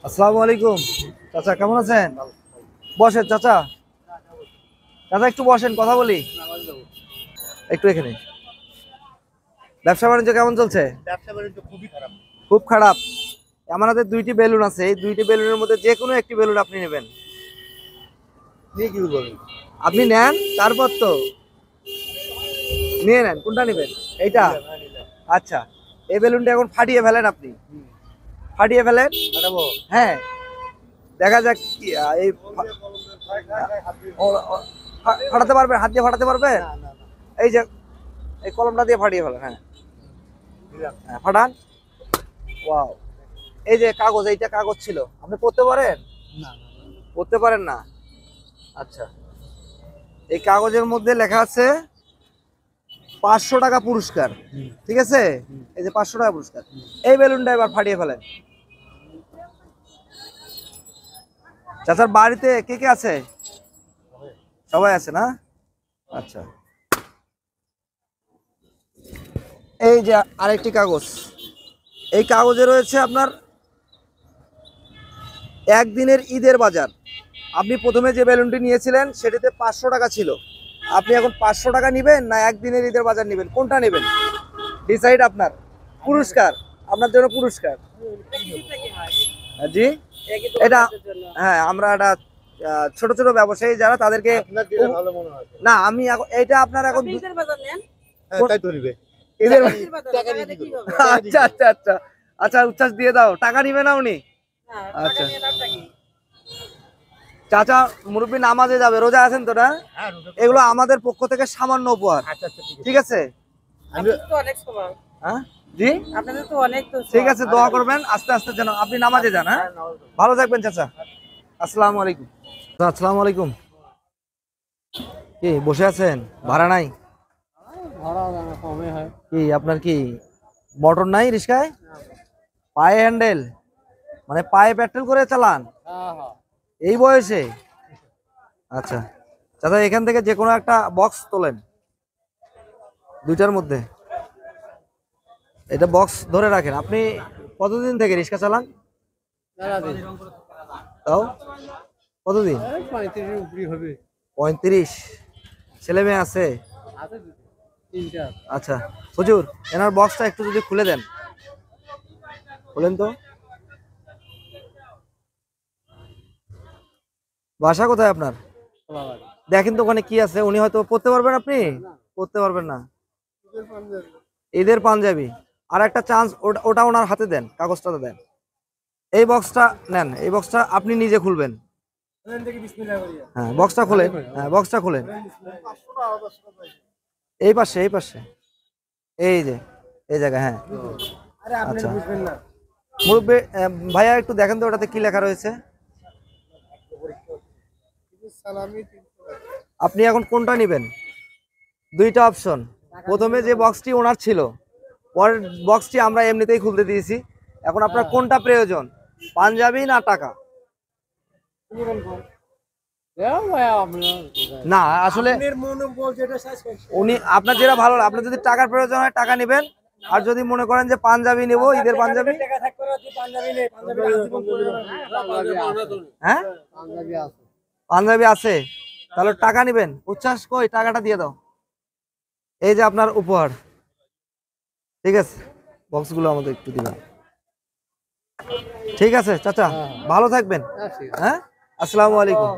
আসসালামু আলাইকুম চাচা, কেমন আছেন? বসেন চাচা, চাচা একটু বসেন, কথা বলি একটু এখানে। ব্যবসা বাণিজ্য কেমন চলছে? ব্যবসা বাণিজ্য খুবই খারাপ। খুব খারাপ। আমার হাতে দুইটি বেলুন আছে, এই দুইটি বেলুনের মধ্যে যে কোনো একটি বেলুন আপনি নেবেন। নিয়ে কি বলবেন? আপনি নেন, তারপর তো নিয়ে নেন, কোনটা নেবেন? এইটা? আচ্ছা, এই বেলুনটা এখন ফাটিয়ে ফেলেন, আপনি ফাটিয়ে ফেলেন। ফাটাবো? হ্যাঁ, দেখা যাক কি এই ফাটাতে পারবেন? হাত দিয়ে ফাটাতে পারবেন? না না না, এই যে এই কলমটা দিয়ে ফাটিয়ে ফেলেন। হ্যাঁ দিলাম। হ্যাঁ, ফাটান। ওয়াও, এই যে কাগজ, এইটা কাগজ ছিল, আপনি পড়তে পারেন? না না পড়তে পারেন না? আচ্ছা, এই কাগজের মধ্যে লেখা আছে 500 টাকা পুরস্কার, ঠিক আছে? এই যে 500 টাকা পুরস্কার। এই বেলুনটা এবার ফাটিয়ে ফেলেন। চাচার বাড়িতে কে কে আছে? সবাই আছে না? আচ্ছা, এই যে আরেকটি কাগজ, এই কাগজে রয়েছে আপনার একদিনের ঈদের বাজার। আপনি প্রথমে যে বেলুনটি নিয়েছিলেন সেটিতে 500 টাকা ছিল, আপনি এখন 500 টাকা নেবেন না একদিনের ঈদের বাজার নেবেন? কোনটা নেবেন? ডিসাইড আপনার। পুরস্কার, আপনার জন্য পুরস্কার। জি, এটা হ্যাঁ, আমরা একটা ছোট ছোট ব্যবসায়ী যারা, তাদেরকে আপনার যেটা ভালো মনে হয়। না, আমি এটা আপনার এখন হ্যাঁ, তাই তো নিবে। ঈদের টাকা নিয়ে কি করবে? আচ্ছা আচ্ছা আচ্ছা আচ্ছা, উচ্ছ্বাস দিয়ে দাও। টাকা নিবে না উনি? আচ্ছা, চাচা মুরব্বী নামাজে যাবে, রোজা আছেন তো না? হ্যাঁ, রোজা তো- এগুলো আমাদের পক্ষ থেকে সামান্য উপহার, আচ্ছা আচ্ছা, ঠিক আছে। ঠিক আছে? আমি হ্যাঁ জি, আপনাদের তো অনেক তো ঠিক আছে, দোয়া করবেন আস্তে আস্তে যেন আপনি নামাজে যান। হ্যাঁ, ভালো থাকবেন চাচা। আসসালামু আলাইকুম। আসসালামু আলাইকুম। কি বসে আছেন? ভাড়া নাই? ভাড়া কমে হয়। কি আপনার কি মোটর নাই রিস্কায়? পায়ে হ্যান্ডেল, মানে পায়ে পেট্রোল করে চালান হ্যাঁ হ্যাঁ, এই বয়সে? আচ্ছা চাচা, এখান থেকে যে কোনো একটা বক্স তোলেন, দুইটার মধ্যে এটা বক্স ধরে রাখেন। আপনি কতদিন থেকে রিক্সা চালান? তাও কতদিন? 35 উপরি হবে। 35। ছেলে মেয়ে আছে? আছে তিনটা। আচ্ছা হুজুর, এনার বক্সটা একটু যদি খুলে দেন। খুলেন তো। বাসা কোথায় আপনার? দেখেন তো ওখানে কি আছে, উনি হয়তো পড়তে পারবেন, আপনি পড়তে পারবেন না। ঈদের পাঞ্জাবি, আর একটা চান্স, ওটা ওনার হাতে দেন, কাগজটা দেন। এই বক্সটা নেন, এই বক্সটা আপনি নিজে খুলবেন। হ্যাঁ, বক্সটা খোলেন। হ্যাঁ, বক্সটা খোলেন। এই পাশে, এই পাশে, এই যে এই জায়গা। হ্যাঁ আচ্ছা, মুরব্বী ভাইয়া একটু দেখেন তো ওটাতে কি লেখা রয়েছে। আপনি এখন কোনটা নেবেন? দুইটা অপশন। প্রথমে যে বক্সটি ওনার ছিল, পরের বক্সটি আমরা এমনিতেই খুলতে দিয়েছি। এখন আপনার কোনটা প্রয়োজন, পাঞ্জাবি না টাকা? না আসলে উনি আপনার যেটা ভালো লাগে, আপনার যদি টাকার প্রয়োজন হয় টাকা নেবেন, আর যদি মনে করেন যে পাঞ্জাবি নেব, ঈদের পাঞ্জাবি। হ্যাঁ, পাঞ্জাবি আছে, তাহলে টাকা নেবেন। উচ্ছ্বাস কই, টাকাটা দিয়ে দাও। এই যে আপনার উপহার, ঠিক আছে? বক্সগুলো আমাদের একটু দিবেন, ঠিক আছে চাচা? ভালো থাকবেন। হ্যাঁ, আসসালামু আলাইকুম।